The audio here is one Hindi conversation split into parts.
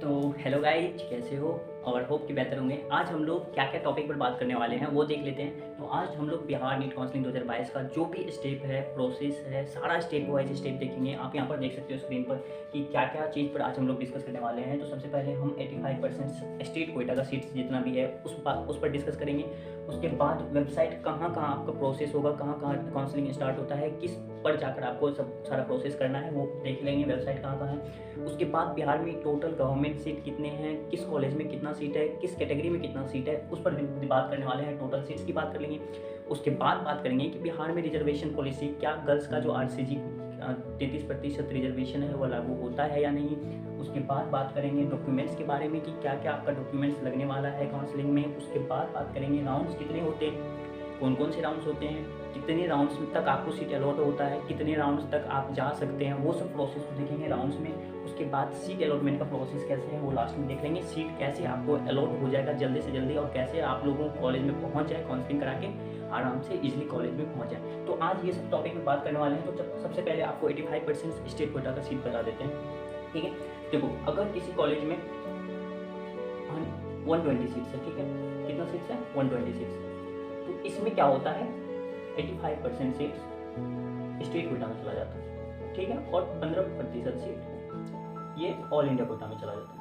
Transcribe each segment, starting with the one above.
तो हेलो गाइज, कैसे हो? और होप कि बेहतर होंगे। आज हम लोग क्या क्या टॉपिक पर बात करने वाले हैं वो देख लेते हैं। तो आज हम लोग बिहार नीट काउंसलिंग 2022 का जो भी स्टेप है, प्रोसेस है, सारा स्टेप वाइज स्टेप देखेंगे। आप यहाँ पर देख सकते हो स्क्रीन पर कि क्या क्या चीज़ पर आज हम लोग डिस्कस करने वाले हैं। तो सबसे पहले हम 85% स्टेट कोटा का सीट्स जितना भी है उस पर डिस्कस करेंगे। उसके बाद वेबसाइट कहाँ कहाँ आपका प्रोसेस होगा, कहाँ कहाँ काउंसलिंग स्टार्ट होता है, किस पर जाकर आपको सब सारा प्रोसेस करना है वो देख लेंगे, वेबसाइट कहाँ कहाँ है। उसके बाद बिहार में टोटल गवर्नमेंट सीट कितने हैं, किस कॉलेज में कितना सीट है, किस कैटेगरी में कितना सीट है, उस पर बात करने वाले हैं। टोटल सीट्स की बात कर लेंगे। उसके बाद बात करेंगे कि बिहार में रिजर्वेशन पॉलिसी क्या, गर्ल्स का जो RCG 33% रिजर्वेशन है वो लागू होता है या नहीं। उसके बाद बात करेंगे डॉक्यूमेंट्स के बारे में कि क्या क्या आपका डॉक्यूमेंट्स लगने वाला है काउंसलिंग में। उसके बाद बात करेंगे राउंड्स कितने होते हैं, कौन कौन से राउंड्स होते हैं, कितने राउंड्स तक आपको सीट अलॉट होता है, कितने राउंड्स तक आप जा सकते हैं, वो सब प्रोसेस को देखेंगे राउंड्स में। उसके बाद सीट अलॉटमेंट का प्रोसेस कैसे है वो लास्ट में देख लेंगे। सीट कैसे आपको अलॉट हो जाएगा जल्दी से जल्दी, और कैसे आप लोगों को कॉलेज में पहुंच जाए, काउंसलिंग करा के आराम से इजीली कॉलेज में पहुंच जाए। तो आज ये सब टॉपिक में बात करने वाले हैं। तो सबसे पहले आपको 85% स्टेट कोटा का सीट बता देते हैं। ठीक है, देखो अगर किसी कॉलेज में 120 सीट्स है, ठीक है, कितना सीट्स है? 120 सीट्स। तो इसमें क्या होता है, 85% सीट्स स्टेट कोटा में चला जाता है, ठीक है, और 15% सीट ये ऑल इंडिया कोटा में चला जाता है।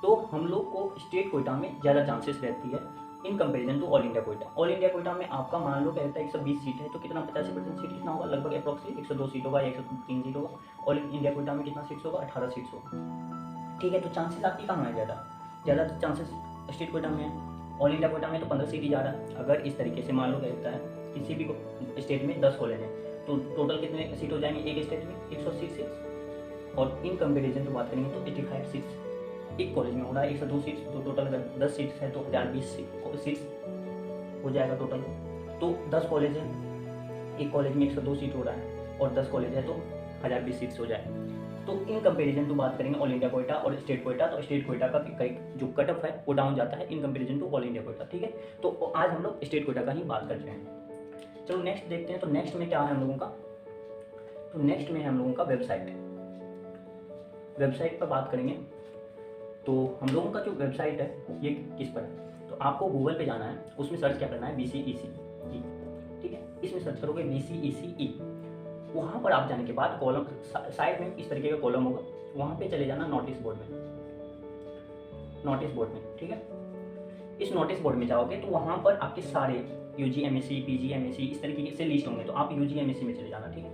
तो हम लोग को स्टेट कोटा में ज़्यादा चांसेस रहती है in comparison to all India quota. All India quota में आपका मान लो कहता है 120 सीट है, तो कितना 85% सीट कितना होगा, लगभग अप्रॉक्सिमेटली 102 सीट होगा या 103 सीट होगा। ऑल इंडिया कोटा में कितना सीट्स होगा, 18 सीट्स होगा। ठीक है, तो चांसेस आपकी कहाँ है ज़्यादा चांसेस स्टेट कोटा में है। ऑल इंडिया कोटा में तो 15 सीट ही जा रहा है। अगर इस तरीके से मान लो कहता है किसी भी स्टेट में 10 कॉलेज हैं, तो टोटल कितने सीट हो जाएंगे एक स्टेट में, 180 सीट्स। और इन कंपेरिजन में बात करेंगे तो 85 सीट्स एक कॉलेज में हो रहा है, 102 सीट्स। तो टोटल अगर 10 सीट्स है तो 1020 सीट्स हो जाएगा टोटल। तो 10 कॉलेज है, एक कॉलेज में 102 सीट हो रहा है, और 10 कॉलेज है तो 1020 सीट्स हो जाए। तो इन कंपैरिजन टू बात करेंगे ऑल इंडिया कोटा और स्टेट कोटा, तो स्टेट कोटा का जो कट ऑफ है वो डाउन जाता है in comparison to all India quota. ठीक है, तो आज हम लोग स्टेट कोटा का ही बात कर रहे हैं। चलो नेक्स्ट देखते हैं। तो नेक्स्ट में क्या है हम लोगों का, तो नेक्स्ट में है हम लोगों का वेबसाइट पर बात करेंगे। तो हम लोगों का जो वेबसाइट है ये किस पर है, तो आपको गूगल पे जाना है, उसमें सर्च क्या करना है, BCECE। ठीक है, इसमें सर्च करोगे BCECE। वहाँ पर आप जाने के बाद कॉलम साइड में इस तरीके का कॉलम होगा, वहाँ पे चले जाना नोटिस बोर्ड में। ठीक है, इस नोटिस बोर्ड में जाओगे तो वहाँ पर आपके सारे UG MSc PG MSc इस तरीके से लिस्ट होंगे, तो आप UG MSc में चले जाना। ठीक है,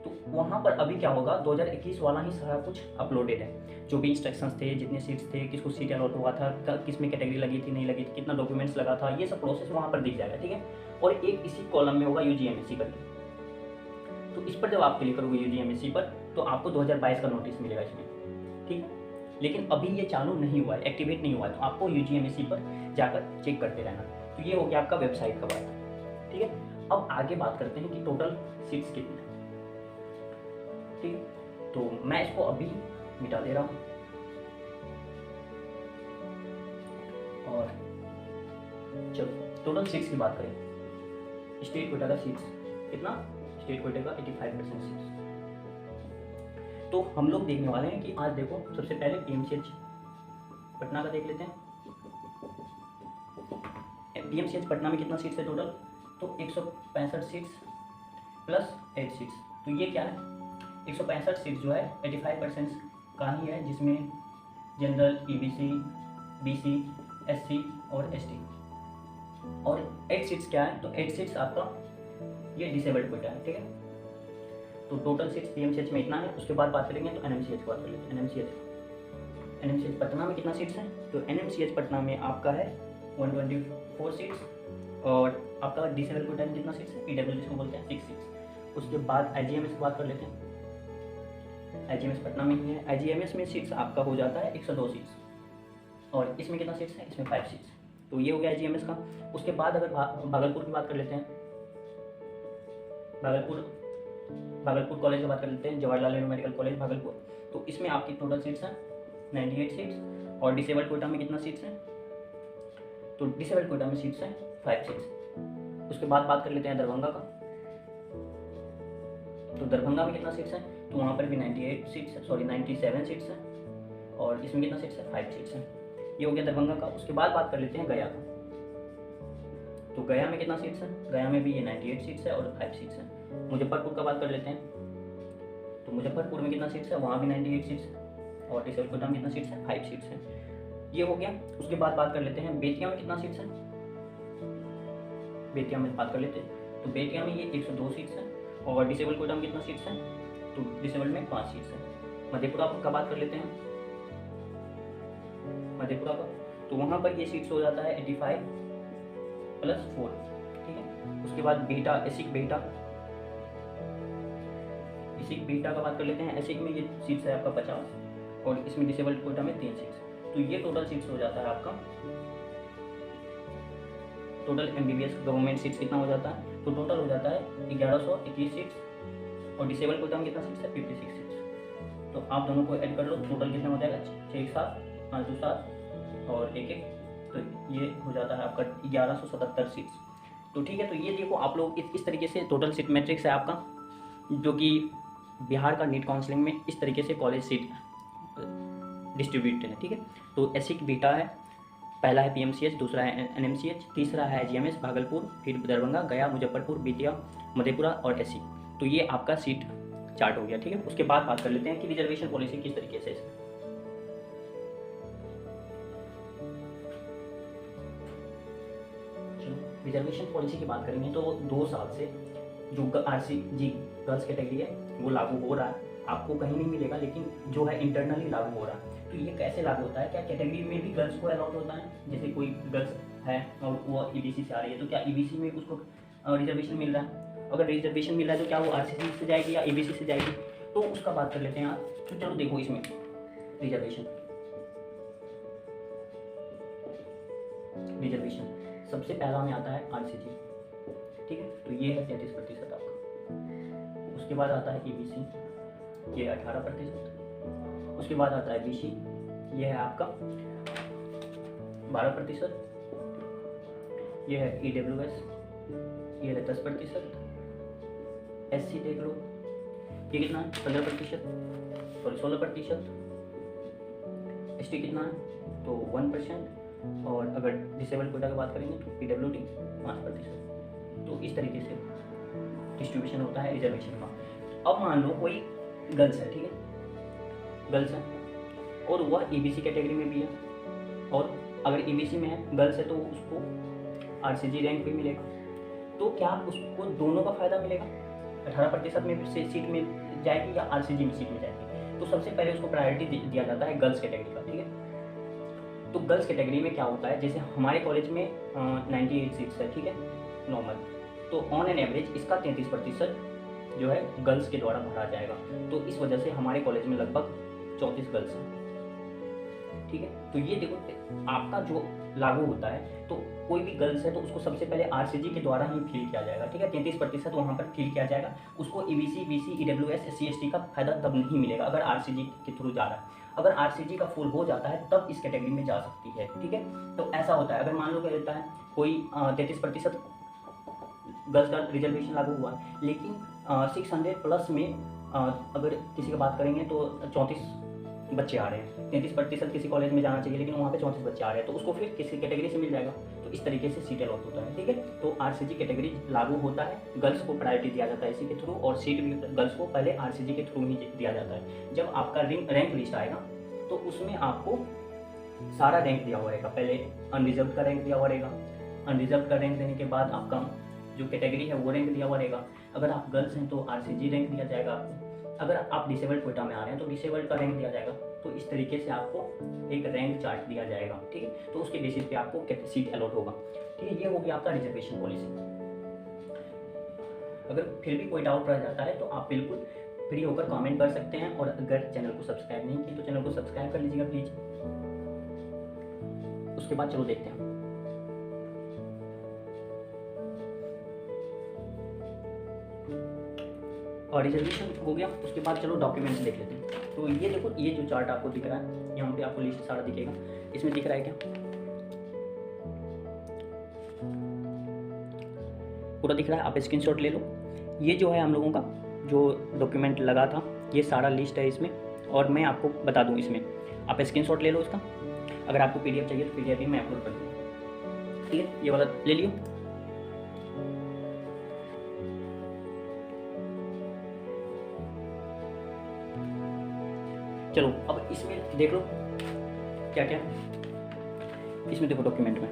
तो वहाँ पर अभी क्या होगा, 2021 वाला ही सारा कुछ अपलोडेड है। जो भी इंस्ट्रक्शंस थे, जितने सीट्स थे, किसको सीट अलॉट हुआ था, किस में कैटेगरी लगी थी नहीं लगी थी, कितना डॉक्यूमेंट्स लगा था, ये सब प्रोसेस वहाँ पर दिख जाएगा। ठीक है, और एक इसी कॉलम में होगा UG MSc करके। तो इस पर जब आप क्लिक करोगे UG MSc पर, तो आपको 2022 का नोटिस मिलेगा इसमें। ठीक है, लेकिन अभी ये चालू नहीं हुआ है, एक्टिवेट नहीं हुआ है, तो आपको UG MSc पर जाकर चेक करते रहना। तो ये हो गया आपका वेबसाइट का बात। ठीक है, अब आगे बात करते हैं कि टोटल सीट्स कितनी है। ठीक है, तो मैं इसको अभी मिटा दे रहा हूँ और चलो टोटल सीट्स की बात करें। स्टेट कोटा का सीट्स कितना, स्टेट कोटे का 85% सीट्स। तो हम लोग देखने वाले हैं कि आज देखो सबसे पहले PMCH पटना का देख लेते हैं। PMCH पटना में कितना सीट्स है टोटल, तो 165 सीट्स प्लस 8 सीट्स। तो ये क्या है, 165 सीट्स जो है 85% का ही है, जिसमें जनरल, EBC BC SC और ST। और 8 सीट्स क्या है, तो 8 सीट्स आपका ये डिसेबल्ड कोटा है। ठीक है, तो टोटल सीट्स PMCH में इतना है। उसके बाद बात करेंगे तो NMCH की बात कर लेते हैं। NMCH पटना में कितना सीट्स हैं, तो NMCH पटना में आपका है 124 सीट्स, और आपका डिसेबल्ड कोटा में कितना सीट्स है, PW जिसको बोलते हैं 6 सीट्स। उसके बाद IGMS की बात कर लेते हैं। IGMS पटना में ही है। IGMS में सीट्स आपका हो जाता है 102 सीट्स, और इसमें कितना सीट्स है, इसमें 5 सीट्स। तो ये हो गया IGMS का। उसके बाद अगर भागलपुर की बात कर लेते हैं, भागलपुर कॉलेज की बात कर लेते हैं, जवाहरलाल नेहरू मेडिकल कॉलेज भागलपुर। तो इसमें आपकी टोटल सीट्स हैं 98 सीट्स, और डिसेबल्ड कोटा में कितना सीट्स हैं, तो डिसेबल्ड कोटा में सीट्स हैं 5 सीट्स। उसके बाद बात कर लेते हैं दरभंगा का। तो दरभंगा में कितना सीट्स हैं, तो वहाँ पर भी 97 सीट्स हैं। और इसमें कितना सीट्स है, 5 सीट्स हैं। ये हो गया दरभंगा का। उसके बाद बात कर लेते हैं गया का। तो गया में कितना सीट्स है, गया में भी ये 98 सीट्स है और 5 सीट्स हैं। मुजफ्फरपुर का बात कर लेते हैं। तो मुजफ्फरपुर में कितना सीट्स है, वहाँ भी 98 सीट्स है और डिसेबल कोटा में कितना सीट्स है, 5 सीट्स हैं। ये हो गया। उसके बाद बात कर लेते हैं बेतिया में कितना सीट्स है, बेतिया में बात कर लेते हैं। तो बेतिया में ये 102 सीट्स हैं और डिसेबल कोटा में कितना सीट्स हैं, तो डिसेबल में 5 सीट्स हैं। मधेपुरा का बात कर लेते हैं, मधेपुरा का। तो वहाँ पर ये सीट्स हो जाता है 85 + 4, ठीक है। उसके बाद बेटा, एसिक बेटा, एसिक बेटा का बात कर लेते हैं। एसिक में ये सीट्स है आपका 50 और इसमें डिसेबल कोटा में 3 सीट्स। तो ये टोटल सीट्स हो जाता है आपका, टोटल MBBS गवर्नमेंट सीट्स कितना हो जाता है, तो टोटल हो जाता है 1121 सीट्स और डिसेबल कोटा में कितना सीट्स है, 56 सीट्स। तो आप दोनों को ऐड कर लो, टोटल कितना हो जाएगा, 6 7 5 2 7 और 1 1, तो ये हो जाता है आपका 1177 सीट्स। तो ठीक है, तो ये देखो आप लोग इस तरीके से टोटल सीट मैट्रिक्स है आपका, जो कि बिहार का नीट काउंसलिंग में इस तरीके से कॉलेज सीट डिस्ट्रीब्यूटेड है, ठीक है। तो एसिक बीटा है, पहला है PMCH, दूसरा है NMCH, तीसरा है GMS भागलपुर, फिर दरभंगा, गया, मुजफ्फरपुर, बेतिया, मधेपुरा और एसिक। तो ये आपका सीट चार्ट हो गया, ठीक है। उसके बाद बात कर लेते हैं कि रिजर्वेशन पॉलिसी किस तरीके से है। रिजर्वेशन पॉलिसी की बात करेंगे तो 2 साल से जो RCG गर्ल्स कैटेगरी है वो लागू हो रहा है, आपको कहीं नहीं मिलेगा, लेकिन जो है इंटरनली लागू हो रहा है। तो ये कैसे लागू होता है, क्या कैटेगरी में भी गर्ल्स को अलाउड होता है, जैसे कोई गर्ल्स है और वो EBC से आ रही है, तो क्या EBC में उसको रिजर्वेशन मिल रहा है? अगर रिजर्वेशन मिल रहा है तो क्या वो RCG से जाएगी या EBC से जाएगी, तो उसका बात कर लेते हैं आप। तो चलो देखो इसमें रिजर्वेशन सबसे पहला में आता है RCG, ठीक है। तो ये है 33% आपका। उसके बाद आता है EBC, ये 18%। उसके बाद आता है BC, ये है आपका 12%। ये है EWS, ये है 10%। SC देख लो, ये कितना है, 15%, सॉरी 16%। ST कितना है, तो 1%। और अगर डिसेबल कोटा की बात करेंगे तो PWD 5%। तो इस तरीके से डिस्ट्रीब्यूशन होता है रिजर्वेशन का। अब मान लो कोई गर्ल्स है, ठीक है, गर्ल्स है और वह EBC कैटेगरी में भी है, और अगर EBC में है, गर्ल्स है, तो उसको RCG रैंक भी मिलेगा। तो क्या उसको दोनों का फायदा मिलेगा, 18% में से सीट में जाएगी या RCG में सीट में जाएगी? तो सबसे पहले उसको प्रायोरिटी दिया जाता है गर्ल्स कैटेगरी का, ठीक है। तो गर्ल्स कैटेगरी में क्या होता है, जैसे हमारे कॉलेज में 98 सीट्स है, ठीक है, नॉर्मल। तो ऑन एन एवरेज इसका 33% जो है गर्ल्स के द्वारा भरा जाएगा। तो इस वजह से हमारे कॉलेज में लगभग 34 गर्ल्स हैं, ठीक है। तो ये देखो आपका जो लागू होता है, तो कोई भी गर्ल्स है तो उसको सबसे पहले RCG के द्वारा ही फिल किया जाएगा, ठीक है। 33% वहाँ पर फिल किया जाएगा, उसको EBC, BC, EWS, SC, ST का फायदा तब नहीं मिलेगा अगर RCG के थ्रू जा रहा है। अगर RCG का फुल हो जाता है तब इस कैटेगरी में जा सकती है, ठीक है। तो ऐसा होता है। अगर मान लो क्या रहता है, कोई 33% गर्ल्स का रिजर्वेशन लागू हुआ, लेकिन 600+ में अगर किसी की बात करेंगे तो 34 बच्चे आ रहे हैं, 33% किसी कॉलेज में जाना चाहिए लेकिन वहाँ पे 34 बच्चे आ रहे हैं, तो उसको फिर किसी कैटेगरी से मिल जाएगा। तो इस तरीके से सीट अलॉट होता है, ठीक है। तो RCG कैटेगरी लागू होता है, गर्ल्स को प्रायोरिटी दिया जाता है इसी के थ्रू, और सीट भी गर्ल्स को पहले RCG के थ्रू ही दिया जाता है। जब आपका रैंक लिस्ट आएगा तो उसमें आपको सारा रैंक दिया हुआ रहेगा, पहले अनरिजर्व का रैंक दिया हुआ रहेगा, अनरिजर्व का रैंक देने के बाद आपका जो कैटेगरी है वो रैंक दिया हुआ रहेगा। अगर आप गर्ल्स हैं तो RCG रैंक दिया जाएगा आपको, अगर आप डिसेबल्ड कोटा में आ रहे हैं तो डिसेबल्ड का रैंक दिया जाएगा। तो इस तरीके से आपको एक रैंक चार्ट दिया जाएगा, ठीक है। तो उसके बेसिस पे आपको सीट अलॉट होगा, ठीक है। ये हो गया आपका रिजर्वेशन पॉलिसी। अगर फिर भी कोई डाउट रह जाता है तो आप बिल्कुल फ्री होकर कमेंट कर सकते हैं, और अगर चैनल को सब्सक्राइब नहीं किया तो चैनल को सब्सक्राइब कर लीजिएगा प्लीज। उसके बाद चलो देखते हैं। और रिजर्वेशन हो गया, उसके बाद चलो डॉक्यूमेंट्स देख लेते हैं। तो ये देखो, ये जो चार्ट आपको दिख रहा है, यहाँ पे आपको लिस्ट सारा दिखेगा। इसमें दिख रहा है क्या, पूरा दिख रहा है, आप स्क्रीनशॉट ले लो। ये जो है हम लोगों का जो डॉक्यूमेंट लगा था, ये सारा लिस्ट है इसमें। और मैं आपको बता दूं, इसमें आप स्क्रीनशॉट ले लो उसका। अगर आपको PDF चाहिए तो PDF भी मैं अपलोड कर दूँगा, ठीक है। ये वाला ले लियो। चलो अब इसमें देख लो क्या क्या इसमें देखो। डॉक्यूमेंट में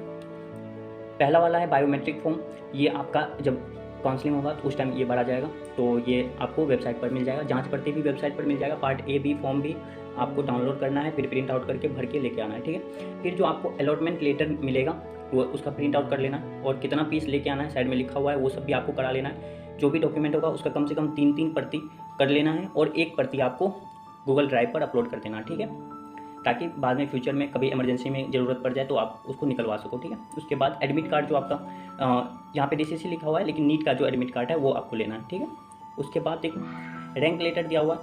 पहला वाला है बायोमेट्रिक फॉर्म। ये आपका जब काउंसलिंग होगा तो उस टाइम ये भरा जाएगा, तो ये आपको वेबसाइट पर मिल जाएगा, जांच पड़ती भी वेबसाइट पर मिल जाएगा। पार्ट A B फॉर्म भी आपको डाउनलोड करना है, फिर प्रिंट आउट करके भर के लेके आना है, ठीक है। फिर जो आपको अलॉटमेंट लेटर मिलेगा वो उसका प्रिंट आउट कर लेना है, और कितना पीस लेके आना है साइड में लिखा हुआ है, वो सब भी आपको करा लेना है। जो भी डॉक्यूमेंट होगा उसका कम से कम 3 प्रति कर लेना है, और 1 प्रति आपको गूगल ड्राइव पर अपलोड कर देना, ठीक है, ताकि बाद में फ्यूचर में कभी इमरजेंसी में ज़रूरत पड़ जाए तो आप उसको निकलवा सको, ठीक है। उसके बाद एडमिट कार्ड जो आपका यहाँ पे DCC लिखा हुआ है, लेकिन नीट का जो एडमिट कार्ड है वो आपको लेना है, ठीक है। उसके बाद देखो रैंक लेटर दिया हुआ,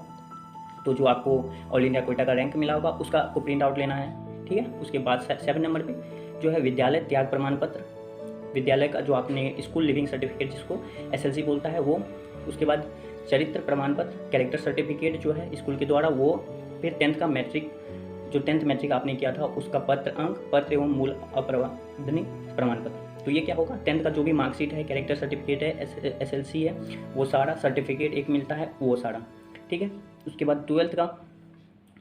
तो जो आपको ऑल इंडिया कोटा का रैंक मिला होगा उसका आपको प्रिंट आउट लेना है, ठीक है। उसके बाद 7 नंबर पे जो है विद्यालय त्याग प्रमाण पत्र, विद्यालय का जो आपने स्कूल लिविंग सर्टिफिकेट जिसको SLC बोलता है वो। उसके बाद चरित्र प्रमाण पत्र, कैरेक्टर सर्टिफिकेट जो है स्कूल के द्वारा वो। फिर 10th का मैट्रिक, जो 10th मैट्रिक आपने किया था उसका पत्र अंक, पत्र एवं मूल अप्रवाधनी प्रमाण पत्र। तो ये क्या होगा, 10th का जो भी मार्कशीट है, कैरेक्टर सर्टिफिकेट है, SLC है, वो सारा सर्टिफिकेट एक मिलता है वो सारा, ठीक है। उसके बाद 12th का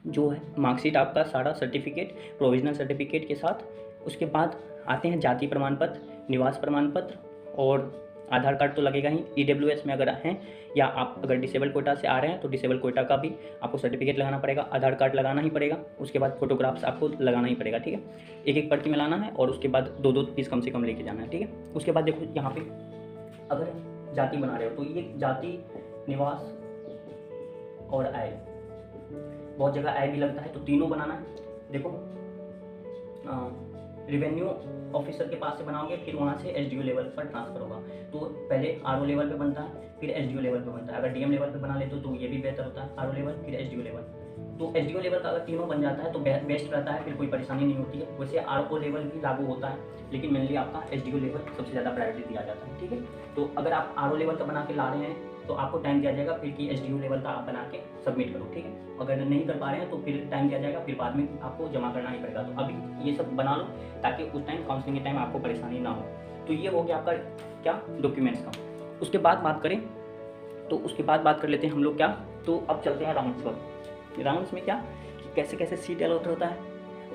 जो है मार्कशीट आपका सारा सर्टिफिकेट प्रोविजनल सर्टिफिकेट के साथ। उसके बाद आते हैं जाति प्रमाण पत्र, निवास प्रमाण पत्र, और आधार कार्ड तो लगेगा ही। EWS में अगर हैं या आप अगर डिसेबल कोटा से आ रहे हैं तो डिसेबल कोटा का भी आपको सर्टिफिकेट लगाना पड़ेगा, आधार कार्ड लगाना ही पड़ेगा। उसके बाद फोटोग्राफ्स आपको लगाना ही पड़ेगा, ठीक है। 1-1 प्रति में लाना है, और उसके बाद 2-2 पीस कम से कम लेके जाना है, ठीक है। उसके बाद देखो यहाँ पे अगर जाति बना रहे हो तो ये जाति, निवास और आय, बहुत जगह आय भी लगता है, तो तीनों बनाना है। देखो रेवेन्यू ऑफिसर के पास से बनाओगे, फिर वहाँ से SDO लेवल पर ट्रांसफर होगा, तो पहले RO लेवल पे बनता है, फिर SDO लेवल पे बनता है। अगर DM लेवल पे बना लेते हो तो ये भी बेहतर होता है, RO लेवल फिर SDO लेवल। तो SDO लेवल का अगर तीनों बन जाता है तो बेस्ट रहता है, फिर कोई परेशानी नहीं होती है। वैसे RO लेवल भी लागू होता है, लेकिन मेनली आपका SDO लेवल सबसे ज़्यादा प्रायोरिटी दिया जाता है, ठीक है। तो अगर आप RO लेवल का बना के ला रहे हैं तो आपको टाइम दिया जाएगा फिर कि SDO लेवल का आप बना के सबमिट करो, ठीक है। अगर नहीं कर पा रहे हैं तो फिर टाइम दिया जाएगा, फिर बाद में आपको जमा करना ही पड़ेगा। तो अभी ये सब बना लो ताकि उस टाइम काउंसलिंग के टाइम आपको परेशानी ना हो। तो ये हो गया आपका क्या डॉक्यूमेंट्स का। उसके बाद बात करें तो उसके बाद बात कर लेते हैं हम लोग क्या, तो अब चलते हैं राउंड्स पर। राउंड्स में क्या कि कैसे कैसे सीट अलॉट होता है,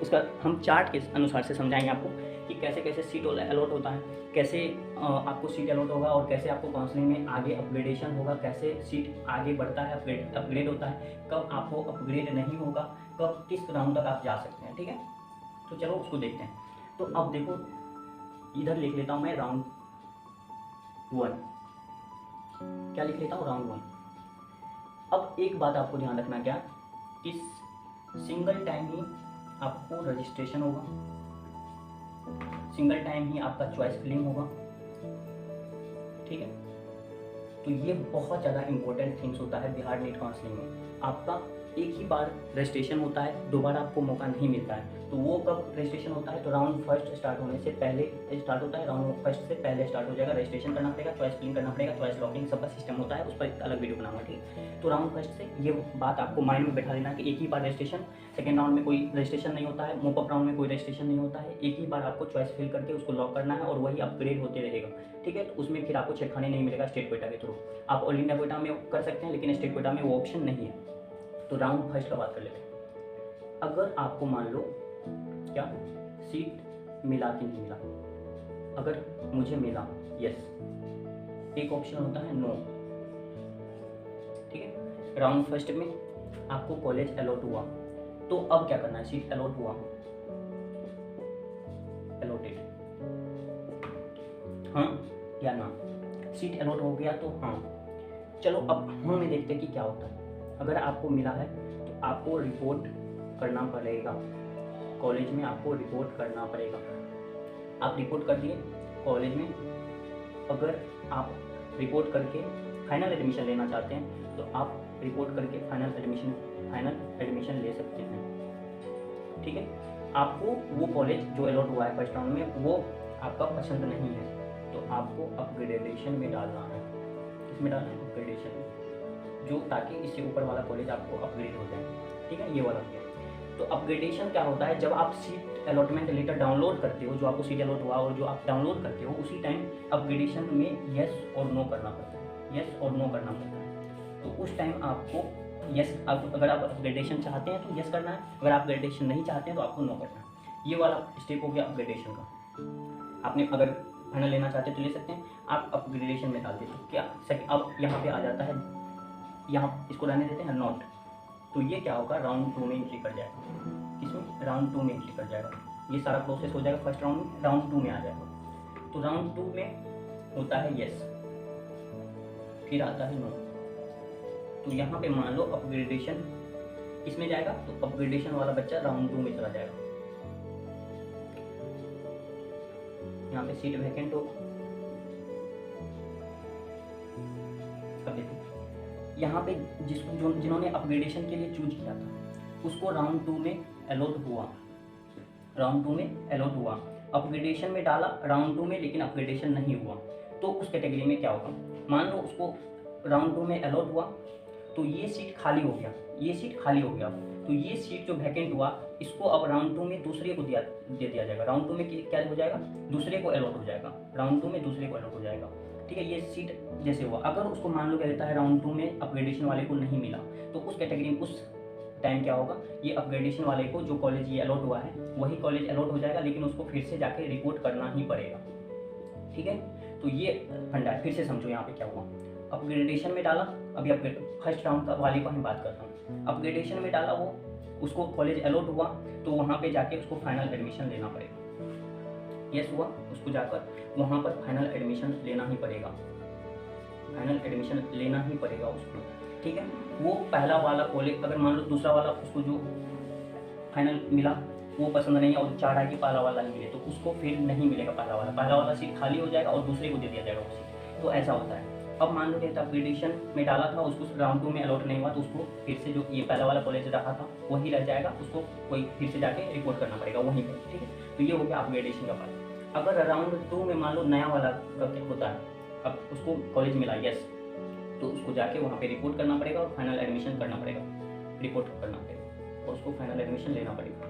उसका हम चार्ट के अनुसार से समझाएंगे आपको कि कैसे कैसे सीट अलॉट होता है, कैसे आपको सीट अलॉट होगा, और कैसे आपको काउंसलिंग में आगे अपग्रेडेशन होगा, कैसे सीट आगे बढ़ता है, अपग्रेड होता है, कब आपको अपग्रेड नहीं होगा, कब किस राउंड तक आप जा सकते हैं, ठीक है। तो चलो उसको देखते हैं। तो अब देखो इधर लिख लेता हूँ मैं राउंड 1, क्या लिख लेता हूँ राउंड 1। अब एक बात आपको ध्यान रखना क्या कि सिंगल टाइम ही आपको रजिस्ट्रेशन होगा, सिंगल टाइम ही आपका चॉइस फिलिंग होगा, ठीक है। तो ये बहुत ज़्यादा इंपॉर्टेंट थिंग्स होता है बिहार नीट काउंसलिंग में। आपका एक ही बार रजिस्ट्रेशन होता है, दोबारा आपको मौका नहीं मिलता है। तो वो कब रजिस्ट्रेशन होता है, तो राउंड फर्स्ट स्टार्ट होने से पहले स्टार्ट होता है, राउंड फर्स्ट से पहले स्टार्ट हो जाएगा। रजिस्ट्रेशन करना पड़ेगा, चॉइस फिलिंग करना पड़ेगा, चॉइस लॉकिंग सबका सिस्टम होता है, उस पर एक अलग वीडियो बनाऊंगा, ठीक है। तो राउंड फर्स्ट से ये बात आपको माइंड में बैठा लेना कि एक ही बार रजिस्ट्रेशन, सेकेंड राउंड में कोई रजिस्ट्रेशन नहीं होता है, मोपअप राउंड में कोई रजिस्ट्रेशन नहीं होता है। एक ही बार आपको चॉइस फिल करके उसको लॉक करना है और वही अपग्रेड होते रहेगा, ठीक है। तो उसमें फिर आपको छेड़खानी नहीं मिलेगा स्टेट कोटा के थ्रू। आप ऑल इंडिया कोटा में कर सकते हैं, लेकिन स्टेट कोटा में वो ऑप्शन नहीं है। तो राउंड फर्स्ट का बात कर लेते हैं। अगर आपको मान लो क्या सीट मिला कि नहीं मिला, अगर मुझे मिला यस, एक ऑप्शन होता है नो, ठीक है। राउंड फर्स्ट में आपको कॉलेज अलॉट हुआ, तो अब क्या करना है, सीट अलॉट हुआ, अलॉटेड, हाँ या ना। सीट अलॉट हो गया तो हाँ। चलो अब हाँ में देखते हैं कि क्या होता है। अगर आपको मिला है तो आपको रिपोर्ट करना पड़ेगा, कॉलेज में आपको रिपोर्ट करना पड़ेगा। आप रिपोर्ट कर दिए कॉलेज में। अगर आप रिपोर्ट करके फाइनल एडमिशन लेना चाहते हैं तो आप रिपोर्ट करके फाइनल एडमिशन ले सकते हैं, ठीक है। आपको वो कॉलेज जो अलॉट हुआ है फर्स्ट राउंड में वो आपका पसंद नहीं है तो आपको अपग्रेडेशन में डालना है। किसमें डालना है, अपग्रेडेशन में, जो ताकि इससे ऊपर वाला कॉलेज आपको अपग्रेड हो जाए, ठीक है। ये वाला हो गया। तो अपग्रेडेशन क्या होता है, जब आप सीट अलॉटमेंट लेटर डाउनलोड करते हो, जो आपको सीट अलॉट हुआ और जो आप डाउनलोड करते हो, उसी टाइम अपग्रेडेशन में येस और नो करना पड़ता है, येस और नो करना पड़ता है। तो उस टाइम आपको यस, अगर आप अपग्रेडेशन चाहते हैं तो यस करना है, अगर आप अपग्रेडेशन नहीं चाहते हैं तो आपको नो करना है। ये वाला स्टेप हो गया अपग्रेडेशन का। आपने अगर फाइनल लेना चाहते हैं तो ले सकते हैं, आप अपग्रेडेशन में डाल देते हैं क्या सेकंड। अब यहाँ पे आ जाता है, यहाँ इसको रहने देते हैं नॉट, तो ये क्या होगा, राउंड 2 में एंट्री कर जाएगा। इसमें राउंड 2 में एंट्री कर जाएगा, ये सारा प्रोसेस हो जाएगा फर्स्ट राउंड में, राउंड 2 में आ जाएगा। तो राउंड 2 में होता है यस, फिर आता है नो। तो यहाँ पे मान लो अपग्रेडेशन किसमें जाएगा, तो अपग्रेडेशन वाला बच्चा राउंड 2 में चला जाएगा। यहाँ पे सीट वैकेंट होगा। अब देखो यहाँ पे जिन्होंने अपग्रेडेशन के लिए चूज किया था उसको राउंड 2 में अलॉट हुआ, राउंड 2 में अलॉट हुआ। अपग्रेडेशन में डाला राउंड 2 में, लेकिन अपग्रेडेशन नहीं हुआ, तो उस कैटेगरी में क्या होगा, मान लो उसको राउंड 2 में अलॉट हुआ तो ये सीट खाली हो गया, ये सीट खाली हो गया, तो ये सीट जो वैकेंट हुआ इसको अब राउंड 2 में दूसरे को दे दिया जाएगा। राउंड 2 में क्या हो जाएगा, दूसरे को अलॉट हो जाएगा, राउंड 2 में दूसरे को अलॉट हो जाएगा। ठीक है, ये सीट जैसे हुआ। अगर उसको मान लो क्या रहता है राउंड 2 में अपग्रेडेशन वाले को नहीं मिला, तो उस कैटेगरी में उस टाइम क्या होगा, ये अपग्रेडेशन वाले को जो कॉलेज ये अलॉट हुआ है वही कॉलेज अलॉट हो जाएगा, लेकिन उसको फिर से जाके रिपोर्ट करना ही पड़ेगा। ठीक है, तो ये फंडा है। फिर से समझो यहाँ पे क्या हुआ, अपग्रेडेशन में डाला, अभी अपग्रेड फर्स्ट राउंड का वाले को हम बात करता हूँ। अपग्रेडेशन में डाला, वो उसको कॉलेज अलॉट हुआ, तो वहाँ पे जाके उसको फाइनल एडमिशन लेना पड़ेगा। यस हुआ, उसको जाकर वहाँ पर फाइनल एडमिशन लेना ही पड़ेगा, फाइनल एडमिशन लेना ही पड़ेगा उसको। ठीक है, वो पहला वाला कॉलेज, अगर मान लो दूसरा वाला उसको जो फाइनल मिला वो पसंद नहीं है और चाह रहा है कि पहला वाला ही मिले, तो उसको फिर नहीं मिलेगा पहला वाला सीट खाली हो जाएगा और दूसरे को दे दिया जाएगा वो सीट। तो ऐसा होता है। अब मान लो कि अपग्रेडेशन में डाला था, उसको राउंड 2 में अलॉट नहीं हुआ, तो उसको फिर से जो ये पहला वाला कॉलेज रखा था वही रह जाएगा, उसको कोई फिर से जाके रिपोर्ट करना पड़ेगा वहीं पर। ठीक है, तो ये हो गया अपग्रेडेशन का पार्ट। अगर राउंड 2 में मान लो नया वाला का क्या होता है, अब उसको कॉलेज मिला यस, तो उसको जाके वहाँ पे रिपोर्ट करना पड़ेगा और फाइनल एडमिशन करना पड़ेगा, रिपोर्ट करना पड़ेगा और उसको फाइनल एडमिशन लेना पड़ेगा।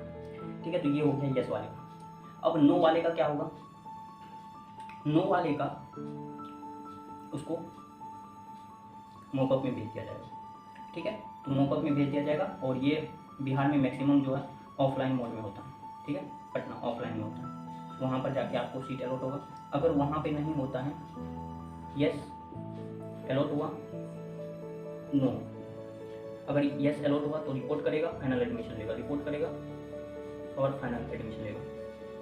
ठीक है, तो ये हो गया यस वाले का। अब नो वाले का क्या होगा, नो वाले का उसको मॉकअप में भेज दिया जाएगा। ठीक है, तो मॉकअप में भेज दिया जाएगा और ये बिहार में मैक्सिमम जो है ऑफलाइन मोड में होता है। ठीक है, पटना ऑफलाइन में होता है, वहाँ पर जाके आपको सीट अलॉट होगा। अगर वहाँ पे नहीं होता है यस अलॉट हुआ, नो, अगर यस अलॉट हुआ तो रिपोर्ट करेगा, फाइनल एडमिशन लेगा, रिपोर्ट करेगा और फाइनल एडमिशन लेगा,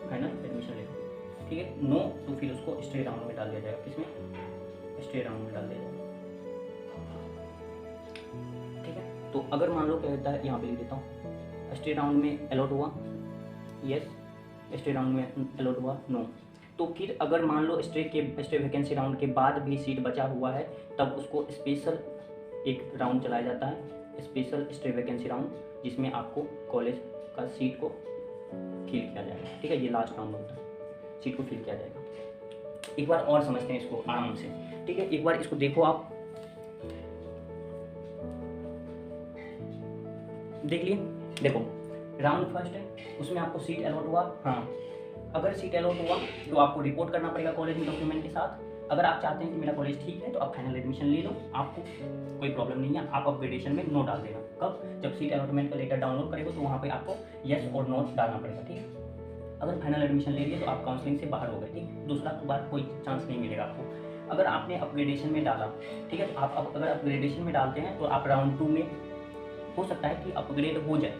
फाइनल एडमिशन लेगा। ठीक है, नो तो फिर उसको स्टे राउंड में डाल दिया जाएगा, किसमें, स्टे राउंड में डाल दिया जाएगा। ठीक है, तो अगर मान लो क्या होता है, यहाँ पे लिख देता हूँ, स्टे राउंड में अलॉट हुआ यस, स्टे राउंड में अलॉट हुआ नो, तो फिर अगर मान लो स्टे वैकेंसी राउंड के बाद भी सीट बचा हुआ है, तब उसको स्पेशल एक राउंड चलाया जाता है, स्पेशल स्टे वैकेंसी राउंड, जिसमें आपको कॉलेज का सीट को फिल किया जाएगा। ठीक है, ये लास्ट राउंड होता है, सीट को फिल किया जाएगा। एक बार और समझते हैं इसको आराम से। ठीक है, एक बार इसको देखो, आप देख लिए, देखो राउंड फर्स्ट है, उसमें आपको सीट अलॉट हुआ। हाँ, अगर सीट अलॉट हुआ तो आपको रिपोर्ट करना पड़ेगा कॉलेज में डॉक्यूमेंट के साथ। अगर आप चाहते हैं कि मेरा कॉलेज ठीक है तो आप फाइनल एडमिशन ले लो, आपको कोई प्रॉब्लम नहीं है, आप अपग्रेडेशन में नो डाल देना। कब, जब सीट अलॉटमेंट का लेटर डाउनलोड करेगा तो वहाँ पे आपको यस और नो डालना पड़ेगा। ठीक है, अगर फाइनल एडमिशन ले लिए तो आप काउंसलिंग से बाहर हो गए। ठीक, दूसरा बार कोई चांस नहीं मिलेगा आपको। अगर आपने अपग्रेडेशन में डाला, ठीक है, तो आप अगर अपग्रेडेशन में डालते हैं तो आप राउंड 2 में हो सकता है कि अपग्रेड हो जाए।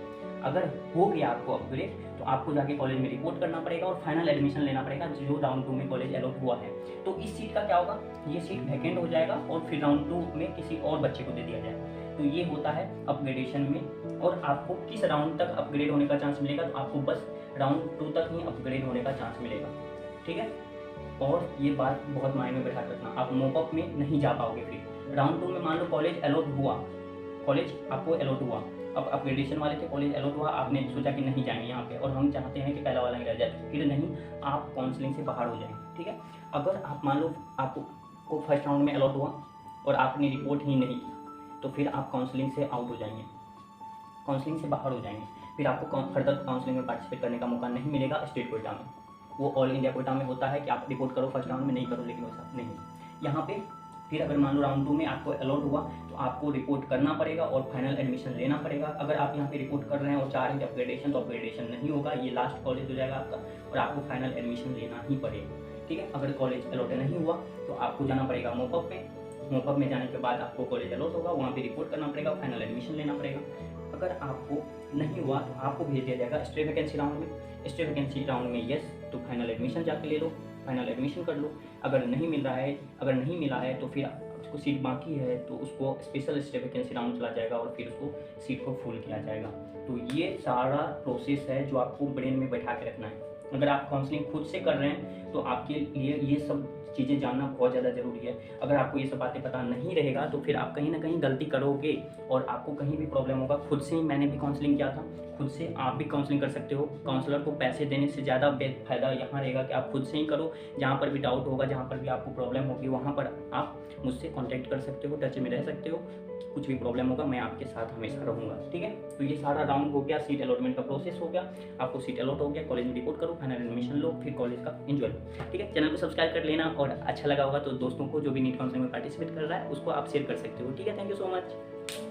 अगर हो गया आपको अपग्रेड तो आपको जाके कॉलेज में रिपोर्ट करना पड़ेगा और फाइनल एडमिशन लेना पड़ेगा, जो राउंड 2 में कॉलेज अलॉट हुआ है। तो इस सीट का क्या होगा, ये सीट वैकेंट हो जाएगा और फिर राउंड 2 में किसी और बच्चे को दे दिया जाएगा। तो ये होता है अपग्रेडेशन में। और आपको किस राउंड तक अपग्रेड होने का चांस मिलेगा, तो आपको बस राउंड 2 तक ही अपग्रेड होने का चांस मिलेगा। ठीक है, और ये बात बहुत मायने बैठा रखना, आप मॉकअप में नहीं जा पाओगे। फिर राउंड 2 में मान लो कॉलेज अलॉट हुआ, कॉलेज आपको अलॉट हुआ, अब अपग्रेडेशन वाले थे, कॉलेज अलॉट हुआ, आपने सोचा कि नहीं जाएंगे यहाँ पे और हम चाहते हैं कि पहला वाला ही रह जाए, फिर नहीं, आप काउंसलिंग से बाहर हो जाएंगे। ठीक है, अगर आप मान लो आपको फर्स्ट राउंड में अलॉट हुआ और आपने रिपोर्ट ही नहीं की, तो फिर आप काउंसलिंग से आउट हो जाएंगे, काउंसलिंग से बाहर हो जाएंगे, फिर आपको फर्दर काउंसलिंग में पार्टिसिपेट करने का मौका नहीं मिलेगा स्टेट कोटा में। वो ऑल इंडिया कोटा में होता है कि आप रिपोर्ट करो फर्स्ट राउंड में, नहीं करो, लेकिन वैसा नहीं यहाँ पे। फिर अगर मान लो राउंड 2 में आपको अलॉट हुआ तो आपको रिपोर्ट करना पड़ेगा और फाइनल एडमिशन लेना पड़ेगा। अगर आप यहाँ पे रिपोर्ट कर रहे हैं और चाह रहे हैं अपग्रेडेशन, तो अपग्रेडेशन नहीं होगा, ये लास्ट कॉलेज हो जाएगा आपका और आपको फाइनल एडमिशन लेना ही पड़ेगा। ठीक है, अगर कॉलेज अलॉट नहीं हुआ तो आपको जाना पड़ेगा मोपअप में। मोपअप में जाने के बाद आपको कॉलेज अलॉट होगा, वहाँ पे रिपोर्ट करना पड़ेगा, फाइनल एडमिशन लेना पड़ेगा। अगर आपको नहीं हुआ तो आपको भेज दिया जाएगा स्ट्रेट वैकेंसी राउंड में। स्ट्रेट वैकेंसी राउंड में यस तो फाइनल एडमिशन जाके ले लो, फाइनल एडमिशन कर लो। अगर नहीं मिला है तो फिर उसको सीट बाकी है तो उसको स्पेशल स्टेट वैकेंसी राउंड चला जाएगा और फिर उसको सीट को फुल किया जाएगा। तो ये सारा प्रोसेस है जो आपको ब्रेन में बैठा के रखना है। अगर आप काउंसलिंग खुद से कर रहे हैं तो आपके लिए ये सब चीज़ें जानना बहुत ज़्यादा ज़रूरी है। अगर आपको ये सब बातें पता नहीं रहेगा तो फिर आप कहीं ना कहीं गलती करोगे और आपको कहीं भी प्रॉब्लम होगा। खुद से ही मैंने भी काउंसलिंग किया था, खुद से आप भी काउंसलिंग कर सकते हो। काउंसलर को पैसे देने से ज़्यादा फायदा यहाँ रहेगा कि आप खुद से ही करो। जहाँ पर भी डाउट होगा, जहाँ पर भी आपको प्रॉब्लम होगी, वहाँ पर आप मुझसे कॉन्टैक्ट कर सकते हो, टच में रह सकते हो। कुछ भी प्रॉब्लम होगा मैं आपके साथ हमेशा रहूँगा। ठीक है, तो ये सारा राउंड हो गया, सीट अलॉटमेंट का प्रोसेस हो गया, आपको सीट अलॉट हो गया, कॉलेज में रिपोर्ट करो, फाइनल एडमिशन लो, फिर कॉलेज का एंजॉय लो। ठीक है, चैनल को सब्सक्राइब कर लेना और अच्छा लगा होगा तो दोस्तों को जो भी नीट काउंसलिंग में पार्टिसिपेट कर रहा है उसको आप शेयर कर सकते हो। ठीक है, थैंक यू सो मच।